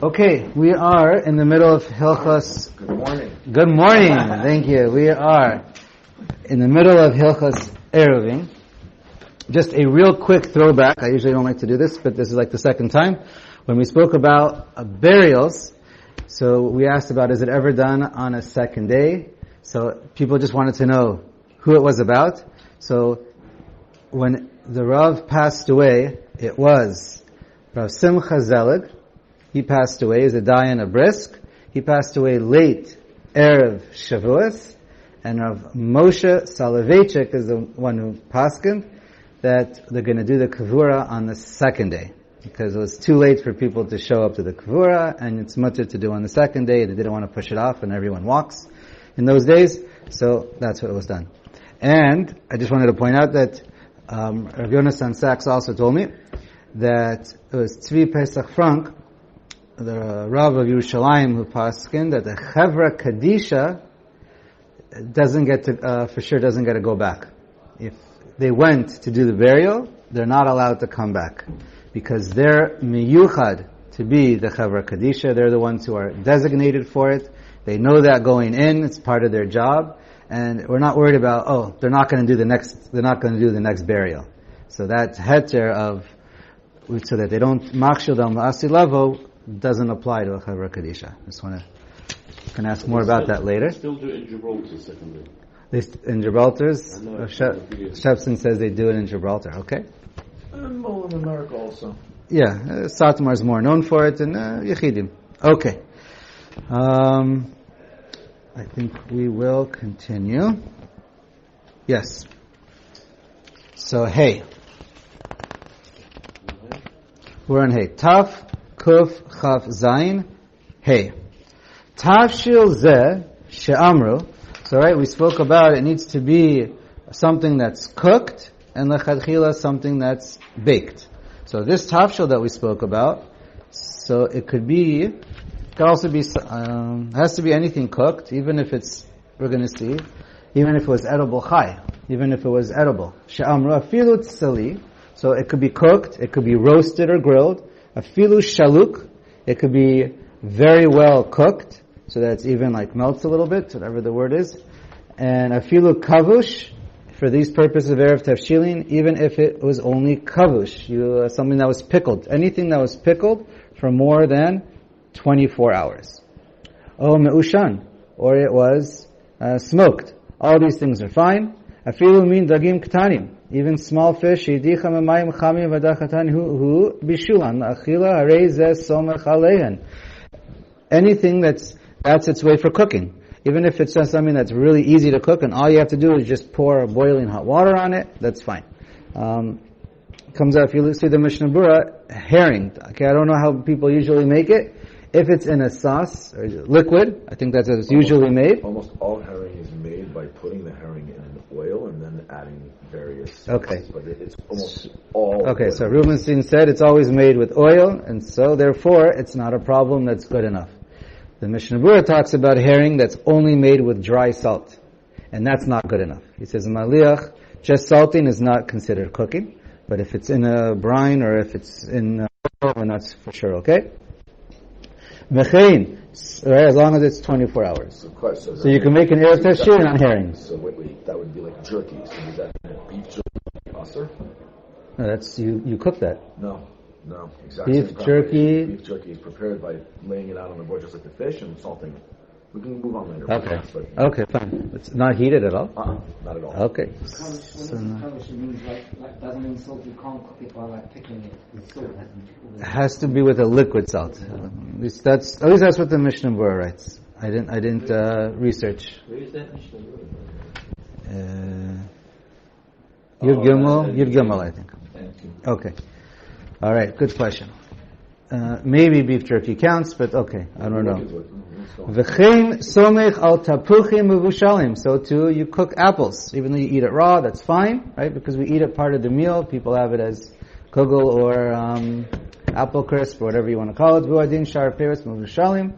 Okay, we are in the middle of Hilchos. Good morning. Good morning. Thank you. We are in the middle of Hilchos Eruvin. Just a real quick throwback. I usually don't like to do this, but this is like the second time. When we spoke about burials, so we asked about, is it ever done on a second day? So people just wanted to know who it was about. So when the Rav passed away, it was Rav Simcha Zelig. He passed away. He's a Dayan, a brisk. He passed away late Erev Shavuos. And Rav Moshe Soloveitchik is the one who paskined that they're going to do the Kavura on the second day. Because it was too late for people to show up to the Kavura, and it's mutter to do on the second day. They didn't want to push it off, and everyone walks in those days. So that's what was done. And I just wanted to point out that Rav Yonasan Sachs also told me that it was Tzvi Pesach Frank, the Rav of Yerushalayim, who paskined that the Chevra Kadisha doesn't get to, for sure doesn't get to go back. If they went to do the burial, they're not allowed to come back. Because they're miyuchad to be the Chevra Kadisha. They're the ones who are designated for it. They know that going in, it's part of their job. And we're not worried about, they're not going to do the next burial. So that heter of, so that they don't makshil dam la'asi levo, doesn't apply to a Chevra Kadisha. Just want to, can ask more about that later. Still do it in Gibraltar secondly. In Gibraltar's, Shepson says they do it in Gibraltar, okay? And in America also. Yeah, Satmar is more known for it, and Yechidim. Okay. I think we will continue. Yes. So, hey. We're on hey. Taf, Kuf, Chaf, Zayin, hey. Tavshil zeh, she'amru. So, right, we spoke about it needs to be something that's cooked, and lechadchila something that's baked. So this tafshil that we spoke about, so it could also be, has to be anything cooked, even if it's, we're going to see, even if it was edible chai, even if it was edible. She'amru afilu tzali, so it could be cooked, it could be roasted or grilled. Afilu shaluk, it could be very well cooked, so that it's even like melts a little bit, whatever the word is. And afilu kavush, for these purposes of Eruv Tavshilin, even if it was only kavush, something that was pickled. Anything that was pickled for more than 24 hours. Oh, me'ushan, or it was smoked. All these things are fine. Afilu min dagim ktanim, even small fish, yidicha memayim chamim vadachatan hu bishulan, achila harei zeh somech aleihen. Anything that's its way for cooking. Even if it's just something that's really easy to cook and all you have to do is just pour boiling hot water on it, that's fine. Comes out, if you see the Mishnah Berurah, herring. Okay, I don't know how people usually make it. If it's in a sauce or liquid, I think that's how it's usually made. Almost all herring is made by putting the herring in oil and then adding various Okay. sauces, but it's almost all Okay, oil. so Rubenstein said it's always made with oil, and so therefore it's not a problem, that's good enough. The Mishnah Berurah talks about herring that's only made with dry salt. And that's not good enough. He says, Maliach, just salting is not considered cooking. But if it's in a brine or if it's in oil, then that's for sure okay. Mechein, right, as long as it's 24 hours. So you can make an Eruv Tavshilin on herring. So wait, that would be like jerky. So is that beef jerky usher? No, that's, you cook that. No, exactly. Beef jerky. Beef jerky is prepared by laying it out on the board just like the fish and salting it. We can move on later. Okay. Okay, fine. It's not heated at all? Not at all. Okay. Kavish means like doesn't mean salt. You can't cook it by like pickling it with salt. It has to be with a liquid salt. At least that's what the Mishnah Berurah writes. I didn't research. Where is that Mishnah Yud Gimel, I think. Thank you. Okay. All right. Good question. Maybe beef jerky counts, but okay. I don't know. V'chein somech al tapuchim mevushalim. So too, you cook apples. Even though you eat it raw, that's fine, right? Because we eat it part of the meal. People have it as kugel or apple crisp, or whatever you want to call it. V'adin shar peretz mevushalim.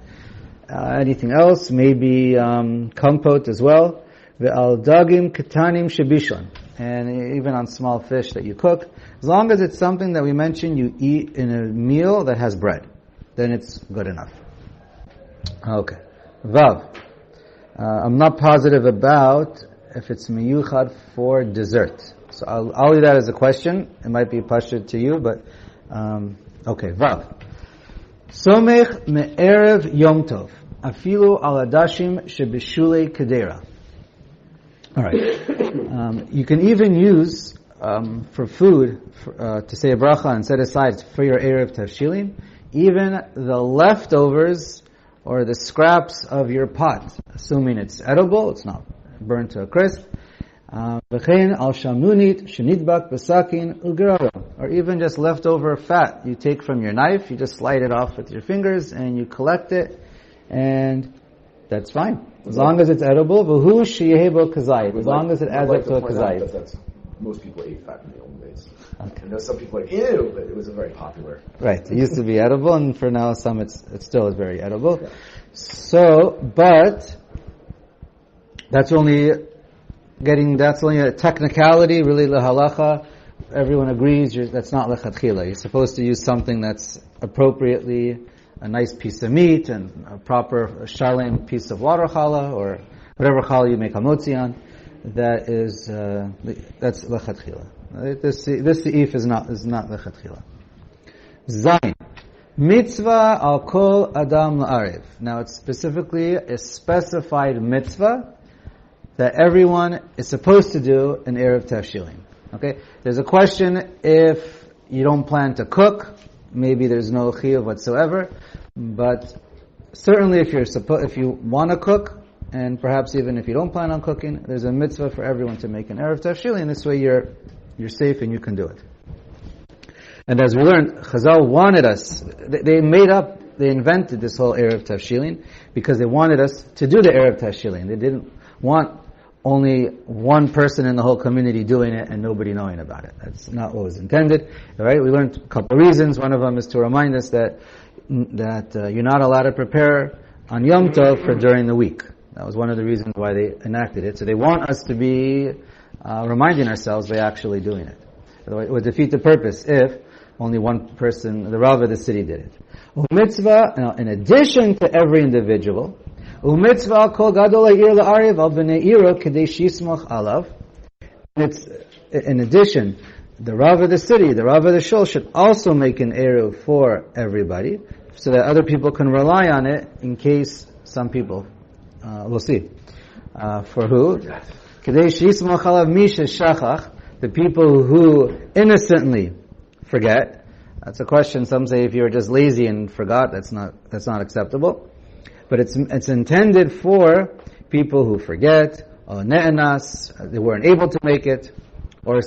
Anything else? Maybe compote as well. Ve'al dagim ketanim shebishon. And even on small fish that you cook. As long as it's something that we mentioned you eat in a meal that has bread. then it's good enough. Okay. Vav. I'm not positive about if it's miyuchad for dessert. So I'll leave that as a question. It might be pashut to you, but okay. Vav. Somech me'erev Yom Tov. Afilu al adashim shebishulei kedera. All right. You can even use for food to say a bracha and set aside for your Eruv Tavshilin, even the leftovers or the scraps of your pot, assuming it's edible, it's not burnt to a crisp. V'chein al shamnunit shenidbak b'sakin u'geraro, or even just leftover fat you take from your knife, you just slide it off with your fingers and you collect it, and that's fine as long as it's edible. V'hu sheyehebo kazayit, as long as it adds up to a kazayit. Most people ate fat in the old days. Okay. I know some people are like, ew, but it was a very popular. Right. It used to be edible, and for now, some it still is very edible. Yeah. So, but that's only a technicality, really lahalacha. Everyone agrees that's not lechatchila. You're supposed to use something that's appropriately a nice piece of meat and a proper shalem piece of water challah, or whatever challah you make hamotzi on. That is that's lechatchila. This seif is not lechatchila. Zayin mitzvah al kol adam la'ariv. Now it's specifically a specified mitzvah that everyone is supposed to do in Eruv Tavshilin. Okay, there's a question if you don't plan to cook, maybe there's no chiyuv whatsoever, but certainly if you want to cook. And perhaps even if you don't plan on cooking, there's a mitzvah for everyone to make an Eruv Tavshilin. This way you're safe and you can do it. And as we learned, Chazal wanted us, they invented this whole Eruv Tavshilin because they wanted us to do the Eruv Tavshilin. They didn't want only one person in the whole community doing it and nobody knowing about it. That's not what was intended. All right, we learned a couple of reasons. One of them is to remind us that you're not allowed to prepare on Yom Tov for during the week. That was one of the reasons why they enacted it. So they want us to be reminding ourselves by actually doing it. Otherwise, it would defeat the purpose if only one person, the Rav of the city, did it. U'mitzvah, now, in addition to every individual, u'mitzvah kol gadol ha'ir la'ariv al b'nei iro kedei shismach alav. It's, in addition, the Rav of the city, the Rav of the shul should also make an eruv for everybody, so that other people can rely on it in case some people. We'll see. For who? Kedei shismach alav misha shachach, the people who innocently forget. That's a question. Some say if you were just lazy and forgot, that's not acceptable. But it's intended for people who forget, or ne'enas, they weren't able to make it, or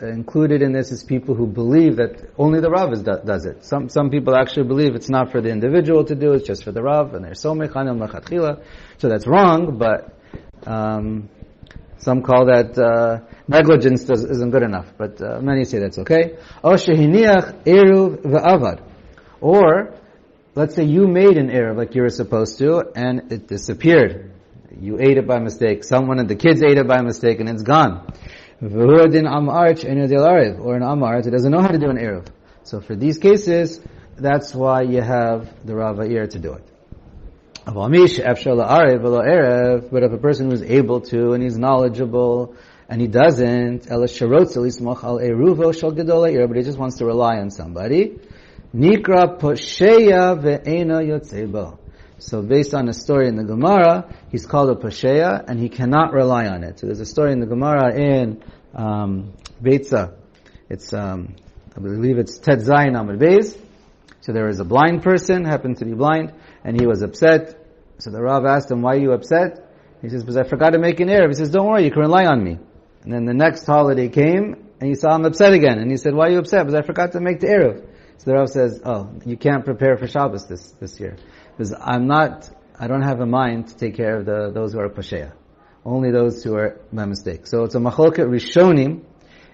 included in this is people who believe that only the Rav does it. Some people actually believe it's not for the individual to do, it's just for the Rav, and they're so mechanim lachatchila. So that's wrong, but some call that negligence isn't good enough, but many say that's okay. O shehiniach eruv ve'avad, or let's say you made an eruv like you were supposed to, and it disappeared. You ate it by mistake. Someone of the kids ate it by mistake, and it's gone. Or an amarch who doesn't know how to do an eruv. So for these cases, that's why you have the Rav Ha'ir to do it. But if a person who's able to and he's knowledgeable and he doesn't, but he just wants to rely on somebody, nikra posheya ve'ena yotzebo. So based on a story in the Gemara, he's called a posheya and he cannot rely on it. So there's a story in the Gemara in Beitza. It's I believe it's Tet Zayin Amud Beis. So there was a blind person, happened to be blind, and he was upset. So the Rav asked him, "Why are you upset?" He says, "Because I forgot to make an eruv." He says, "Don't worry, you can rely on me." And then the next holiday came, and he saw him upset again, and he said, "Why are you upset?" "Because I forgot to make the eruv." So the Rav says, "Oh, you can't prepare for Shabbos this year, because I don't have a mind to take care of those who are pasheya, only those who are by mistake." So it's a machloket rishonim,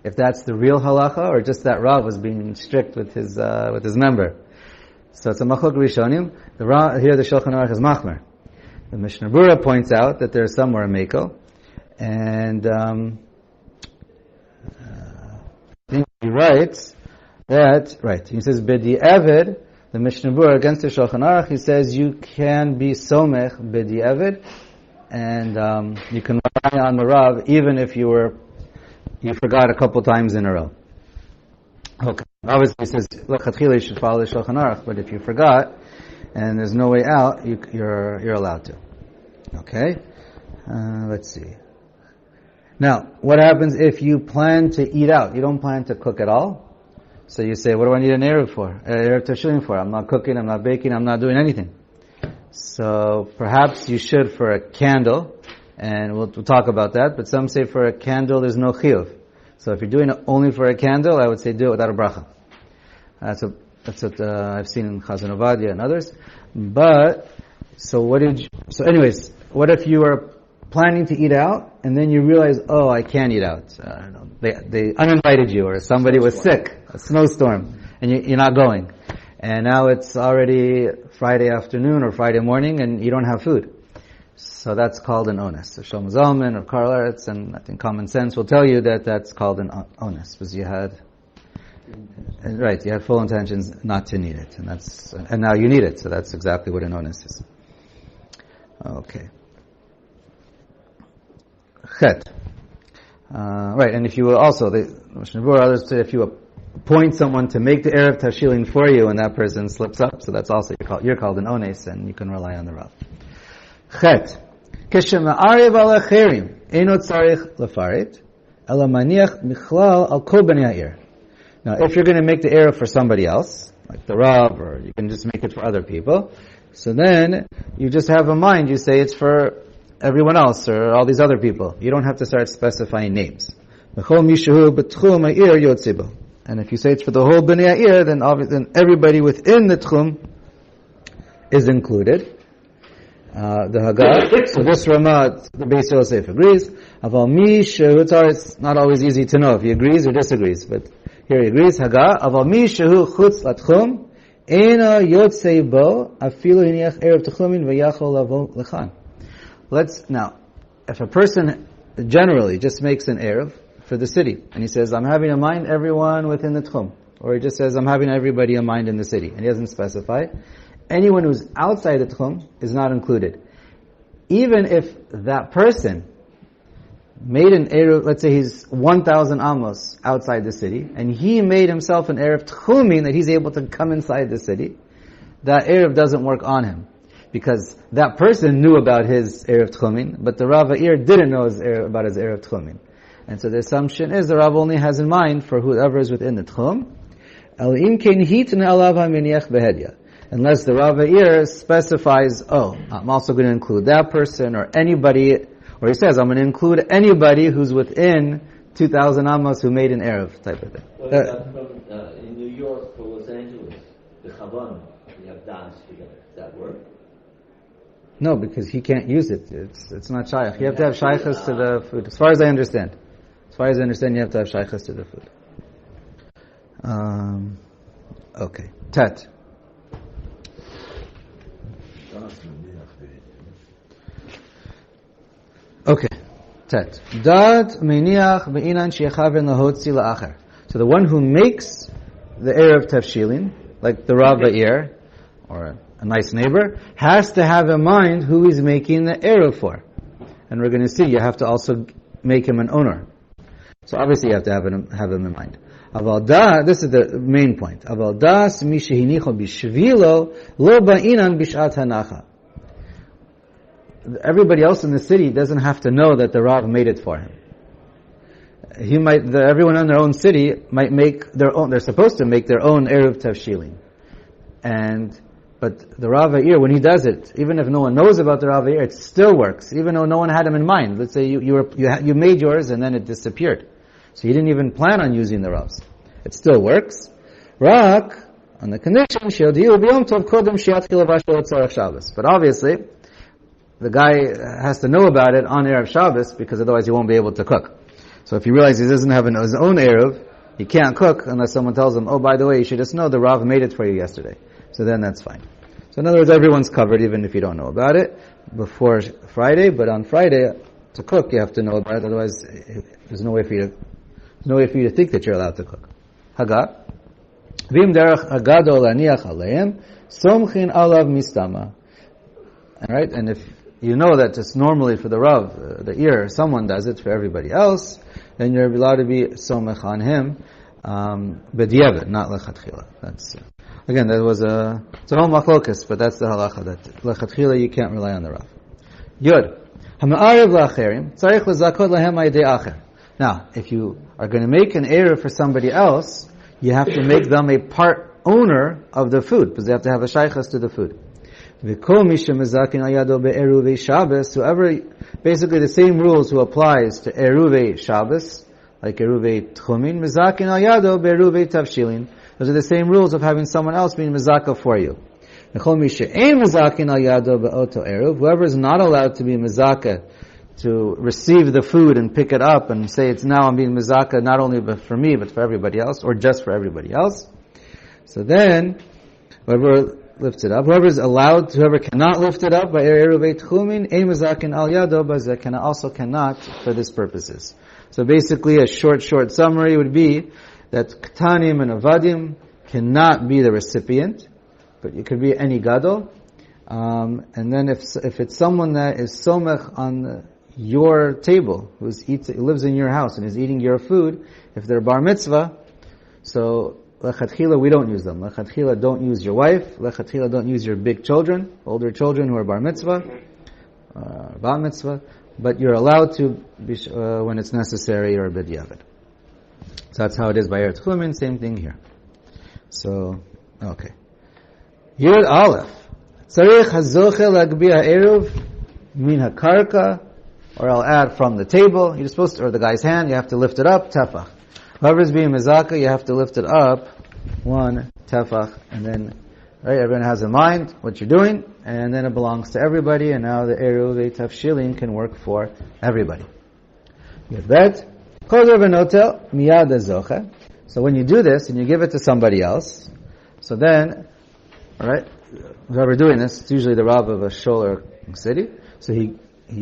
if that's the real halacha, or just that Rav was being strict with his member. So it's a machlok rishonim. Here the Shulchan Aruch is machmer. The Mishnah Berurah points out that there's somewhere a mekel, and I think he writes that, right, he says, B'di Eved the Mishnah Berurah against the Shulchan Aruch, he says you can be somech b'di'evid, and you can rely on the Rav even if you forgot a couple times in a row. Okay. Obviously, he says lechatchila you should follow the Shulchan Aruch, but if you forgot and there's no way out, you're allowed to. Okay. Let's see. Now, what happens if you plan to eat out? You don't plan to cook at all. So you say, what do I need an Eruv for? Eruv Tavshilin for? I'm not cooking, I'm not baking, I'm not doing anything. So perhaps you should for a candle, and we'll talk about that, but some say for a candle there's no chiyuv. So if you're doing it only for a candle, I would say do it without a bracha. That's what I've seen in Chazon Ovadia and others. But, what if you were planning to eat out, and then you realize, I can't eat out. They uninvited you, or somebody was sick, a snowstorm, and you're not going. And now it's already Friday afternoon or Friday morning, and you don't have food. So that's called an onus. So Shlomo Zalman or Karl Eretz, and I think common sense will tell you that that's called an onus, because you had full intentions not to need it, and now you need it. So that's exactly what an onus is. Okay. Chet. And if you will also, the Mishnah Berurah, others say if you appoint someone to make the Eruv Tavshilin for you and that person slips up, so that's also, you're called an ones, and you can rely on the Rav. Chet. Kishema'arev al acherim, eino tzarich lefarit, ela maniach michlal al kol bnei ha'ir. Now, if you're going to make the Eruv for somebody else, like the Rav, or you can just make it for other people, so then you just have in mind, you say it's for everyone else or all these other people. You don't have to start specifying names. And if you say it's for the whole Bnei Ha'ir, then everybody within the Tchum is included. The Haggah. So this Ramah, the Beis Yosef agrees. It's not always easy to know if he agrees or disagrees, but here he agrees. Haggah. Aval mi shehu chutz latchum ena yotzei bo afilu hiniach erev tchumin v'yachol lavo lechan. Now, if a person generally just makes an Eruv for the city, and he says, I'm having in mind everyone within the Tchum, or he just says, I'm having everybody in mind in the city, and he doesn't specify, anyone who's outside the Tchum is not included. Even if that person made an Eruv, let's say he's 1,000 amos outside the city, and he made himself an Eruv Tchumin that he's able to come inside the city, that Eruv doesn't work on him. Because that person knew about his Eruv Tchumin, but the Rav Ha'ir didn't know about his Eruv Tchumin. And so the assumption is the Rav only has in mind for whoever is within the Tchum, unless the Rav Ha'ir specifies, I'm also going to include that person or anybody, or he says, I'm going to include anybody who's within 2,000 amos who made an Eruv type of thing. What about from in New York to Los Angeles, the Chavon, we have dance together. Does that work? No, because he can't use it. It's not shaykh. You have to have shaykhs to the food. As far as I understand. You have to have shaykhs to the food. Okay. Tet. Okay. Tet. Dad meniach be'inan shechaven lahotzi la'acher. So the one who makes the Eruv Tavshilin, like the Rav Ha'ir, or a nice neighbor, has to have in mind who he's making the Eruv for. And we're going to see, you have to also make him an owner. So obviously you have to have him in mind. Avalda, this is the main point. Avaldas mi shehinicho bishvilo lo ba'inan bishat hanacha. Everybody else in the city doesn't have to know that the Rav made it for him. Everyone in their own city might make their own, they're supposed to make their own Eruv Tavshilin. But the Rav Ha'ir, when he does it, even if no one knows about the Rav Ha'ir, it still works, even though no one had him in mind. Let's say you made yours and then it disappeared. So you didn't even plan on using the Ravs. It still works. Rak, on the condition, Yom Tov kodem she'atchil v'ashel tzarech Shabbos. But obviously, the guy has to know about it on Erev Shabbos, because otherwise he won't be able to cook. So if he realizes he doesn't have his own Erev, he can't cook unless someone tells him, by the way, you should just know the Rav made it for you yesterday. So then that's fine. So in other words, everyone's covered even if you don't know about it before Friday, but on Friday, to cook, you have to know about it, otherwise there's no way for you to think that you're allowed to cook. Haggah. Vim derech agadol aniach aleim, somchin alav mistama. Alright, and if you know that just normally for the Rav, the ear, someone does it for everybody else, then you're allowed to be somech on him, b'diavad, not lechatchila. That's, again, it's a whole machlokas, but that's the halacha, that lechatchila you can't rely on the Rav. Yud. Hama'ariv la'acherim, tzarich l'zakot lahem ha'yedei acher. Now, if you are going to make an eruv for somebody else, you have to make them a part owner of the food, because they have to have a shaychas to the food. Whoever, basically the same rules who applies to Eruv Shabbos, like Eruv Tchumin, Mizakin al Yado be'Eruv Tavshilin. Those are the same rules of having someone else being Mizaka for you. Whoever is not allowed to be Mizaka, to receive the food and pick it up and say, it's now I'm being Mizaka not only for me, but for everybody else, or just for everybody else. So then, whoever lifts it up, whoever cannot lift it up by Eruv Tchumin, Mazakin al Yado, also cannot for this purposes. So basically a short summary would be that Ketanim and Avadim cannot be the recipient, but it could be any Gadol. And then if it's someone that is somech on your table, who lives in your house and is eating your food, if they're bar mitzvah, so lechatchila we don't use them. Lechatchila don't use your wife. Lechatchila don't use your big children, older children who are bar mitzvah, bat mitzvah. But you're allowed to be, when it's necessary, or b'diavad. So that's how it is by Eretz Chumin. Same thing here. So, okay. Yud Aleph. Tzarich hazoche lagbi ha'eruv min hakarka, or I'll add from the table. You're supposed to, or the guy's hand, you have to lift it up, tefach. Whoever's being mizaka, you have to lift it up, one tefach, and then, right, everyone has in mind what you're doing, and then it belongs to everybody, and now the Eruv Tavshilin can work for everybody. Yudbet, kozer v'notel miyad hazoche. So when you do this, and you give it to somebody else, so then, alright, whoever doing this, it's usually the Rav of a shul or city, so he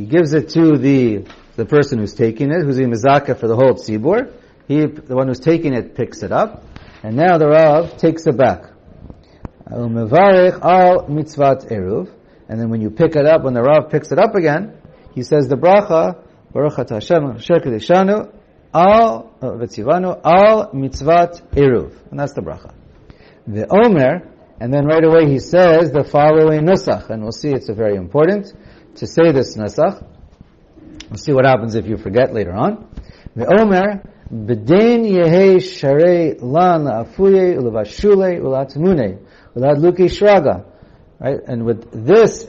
gives it to the person who's taking it, who's in mizaka for the whole tzibur. The one who's taking it picks it up, and now the Rav takes it back. Mevarich al mitzvat eruv, and then when you pick it up, when the Rav picks it up again, he says the bracha, Baruch atah Hashem asher kedeshanu al v'tzivanu al mitzvat eruv, and that's the bracha. The Omer, and then right away he says the following nusach, and we'll see it's very important to say this nusach. We'll see what happens if you forget later on. The Omer, B'dein yehei sharei lan la'afuye u'levashule u'latmune u'ladluki shraga. Right? And with this,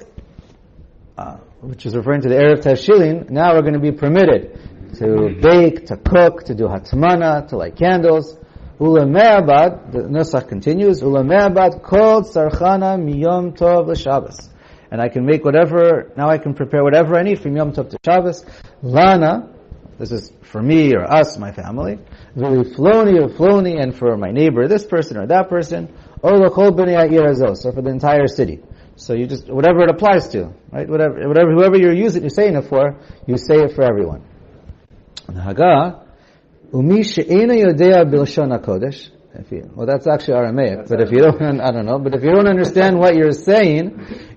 which is referring to the Eruv Tavshilin, now we're going to be permitted to bake, to cook, to do hatmana, to light candles. U'leme'abad, the nusach continues, U'leme'abad kol tzarchana miyom tov l'Shabbos. And I can make now I can prepare whatever I need from Yom Tov to Shabbos. Lana, this is for me or us, my family. Floni, and for my neighbor, this person or that person. Or so for the entire city. So you just, whatever it applies to, right? Whoever you're saying it for, you say it for everyone. Umi she'ena yodea bilshon hakodesh. Well, that's actually Aramaic, but if you don't, I don't know, but if you don't understand what you're saying,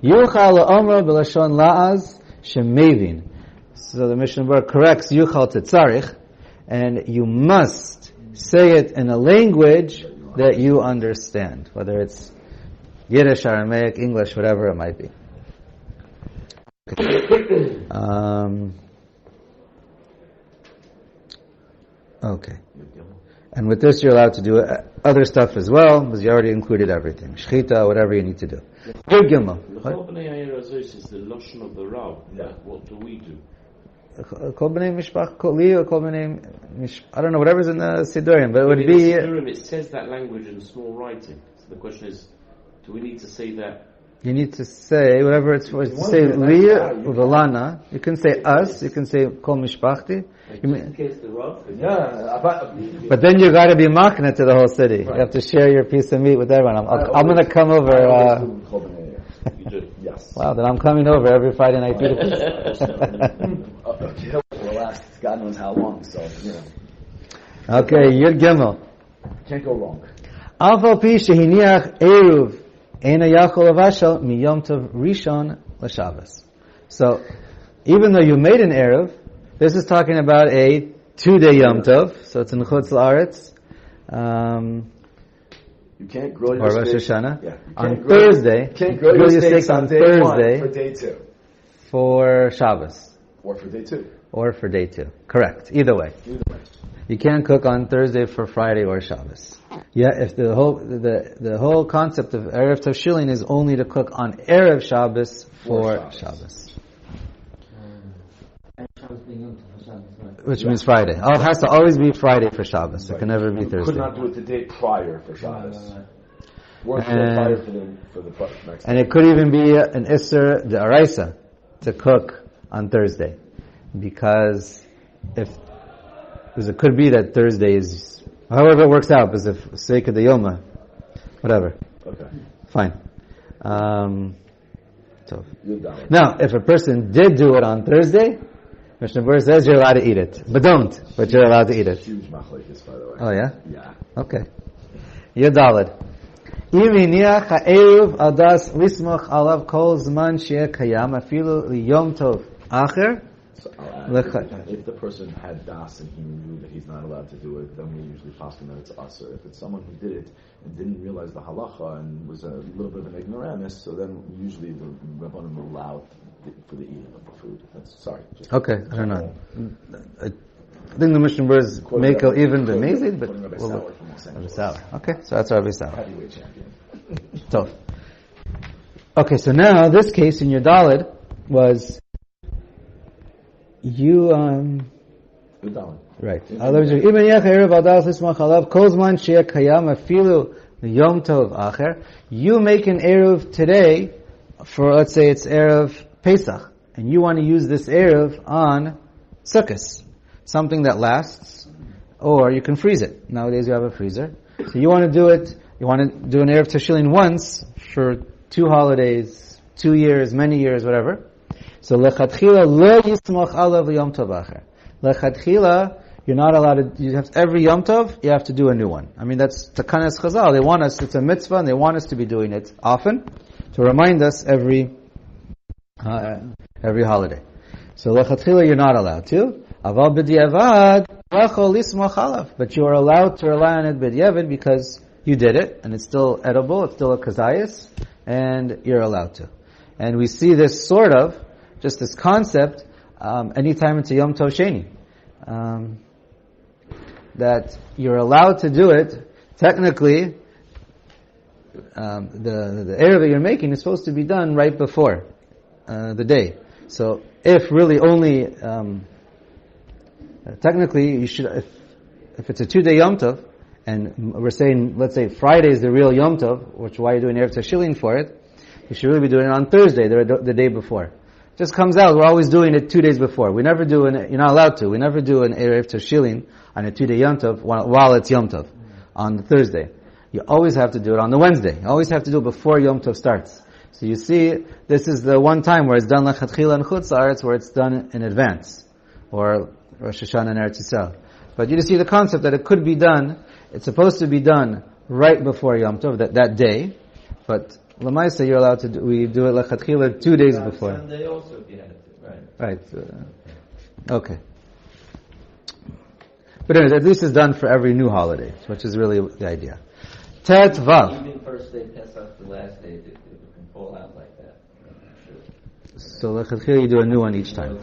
yuchal la'omra bilashon la'az shemevin. So the Mishnah Berurah corrects yuchal to tzarich, and you must say it in a language that you understand, whether it's Yiddish, Aramaic, English, whatever it might be. Okay. And with this, you're allowed to do other stuff as well, because you already included everything. Shechita, whatever you need to do. Good Gimel. Kol b'nei ha'ir hazos is the loshon of the Rav. Yeah. What do we do? Kol b'nei mishpach koli, or kol b'nei I don't know, whatever's in the Sidurim, but it would be... In the Sidurim, it says that language in small writing. So the question is, do we need to say that? You need to say whatever it's for. Say li uvelana. You can say us. You can say kol mishpachti. In case the Rav. But then you got to be machna to the whole city. Right. You have to share your piece of meat with everyone. I'm going to come over. You do? Yes. Wow, then I'm coming over every Friday night. Will last God knows how long. So Okay, Yud Gimel. Can't go wrong. Alfal pi shehiniach eruv ena yachol avashal mi Yom Tov Rishon l'Shabbos. So, even though you made an eruv, this is talking about a 2-day Yom Tov, so it's in Chutz La'aretz. You can't grill your or Rosh steak. Hashanah. Yeah. On Thursday, You can't grill your steaks on day Thursday one for day 2. for Shabbos. Or for day 2. Or for day 2. Correct. Either way. You can't cook on Thursday for Friday or Shabbos. Yeah, if the whole concept of Eruv Tavshilin is only to cook on Erev Shabbos for Shabbos. And Shabbos being Yom Tov for Shabbos, right? Which means Friday. Oh, it has to always be Friday for Shabbos. It can never be You Thursday. could not do it the day prior for Shabbos. Or the day And- prior for the next And it could even be an Isser D'Araisa to cook on Thursday. Because it could be that Thursday is, however it works out, because of sake of the Yoma, whatever. Okay. Fine. So You're down. now, if a person did do it on Thursday, Mishnah Berurah says you're allowed to eat it, but don't. But you're allowed to eat it. Huge machlekes, by the way. Oh yeah. Yeah. Okay. Yadalad. Im hiniach ha'eruv adas lismoch alav kol zman she'eh kayam afilu liyom tov acher. So I'll add, if the person had das and he knew that he's not allowed to do it, then we usually paskin that it's usher. If it's someone who did it and didn't realize the halacha and was a little bit of an ignoramus, so then usually the rabbanim allow for the eating of the food. Okay, I don't know. I think the Mishnah Berurah's make even the amazing, but we'll look. Rabbi Sauer. Okay, so that's Rabbi Sauer. Heavyweight champion. Tough. Okay, so now this case in your Daled was you Good down. right. Even yach erev adas lismach alav kol zman she'eh kayam afilu Yom Tov acher. You make an eruv today for, let's say it's erev Pesach, and you want to use this eruv on Sukkot, something that lasts, or you can freeze it. Nowadays you have a freezer, so you want to do it. You want to do an erev Tavshilin once for 2 holidays, 2 years, many years, whatever. So lechatchila lo yismach alav Yom Tov acher. Lechatchila, you're not allowed to. You have every Yom Tov. You have to do a new one. I mean, that's Takanas Chazal. They want us. It's a mitzvah, and they want us to be doing it often to remind us every holiday. So lechatchila, you're not allowed to. Aval b'diavad rachol lismach alav, but you are allowed to rely on it b'diavad because you did it, and it's still edible. It's still a kazayas, and you're allowed to. And we see this sort of just this concept anytime it's a Yom Tov Sheni. That you're allowed to do it. Technically, the eruv that you're making is supposed to be done right before the day. So, if really only technically you should, if it's a 2-day Yom Tov, and we're saying, let's say Friday is the real Yom Tov, which why you're doing Eruv Tavshilin for it, you should really be doing it on Thursday, the day before. Just comes out, we're always doing it 2 days before. We never do you're not allowed to. We never do an Eruv Tavshilin on a 2-day Yom Tov while it's Yom Tov on the Thursday. You always have to do it on the Wednesday. You always have to do it before Yom Tov starts. So you see, this is the one time where it's done lechatchila and chutz la'aretz, where it's done in advance, or Rosh Hashanah and Eretz Yisrael. But you just see the concept that it could be done. It's supposed to be done right before Yom Tov, that day. But Lamaisa, you're allowed to do. We do it lechatchila 2 days before. Sunday also, if you had to, right? Right. Okay. But anyways, at least it's done for every new holiday, which is really the idea. Tet Vav. Even first day Pesach, the last day, it can fall out like that. So lechatchila you do a new one each time.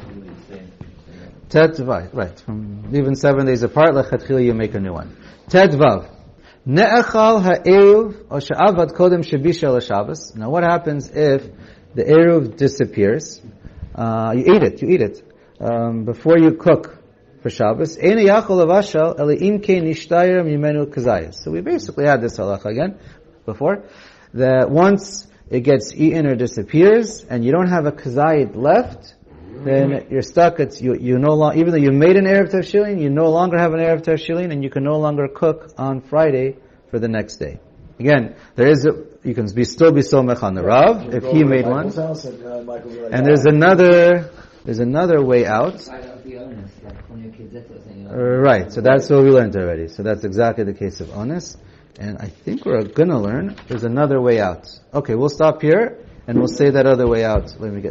Tet Vav. Right. From even 7 days apart, lechatchila you make a new one. Tet Vav. Ne'echal ha'eruv o she'avad kodem shebisha l'Shabbos. Now what happens if the eruv disappears? You eat it. Before you cook for Shabbos. Ein yachol avashal ele im kein nishtayr mimenu kazayas. So we basically had this halacha again before, that once it gets eaten or disappears, and you don't have a kazayit left, then you're stuck. It's you no longer, even though you made an Eruv Tavshilin, you no longer have an Eruv Tavshilin, and you can no longer cook on Friday for the next day. Again, you can still be somech on the Rav if he made one, and there's another way out. Right, so that's what we learned already. So that's exactly the case of onus. And I think we're going to learn there's another way out. Okay, we'll stop here and we'll say that other way out when we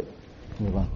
move on.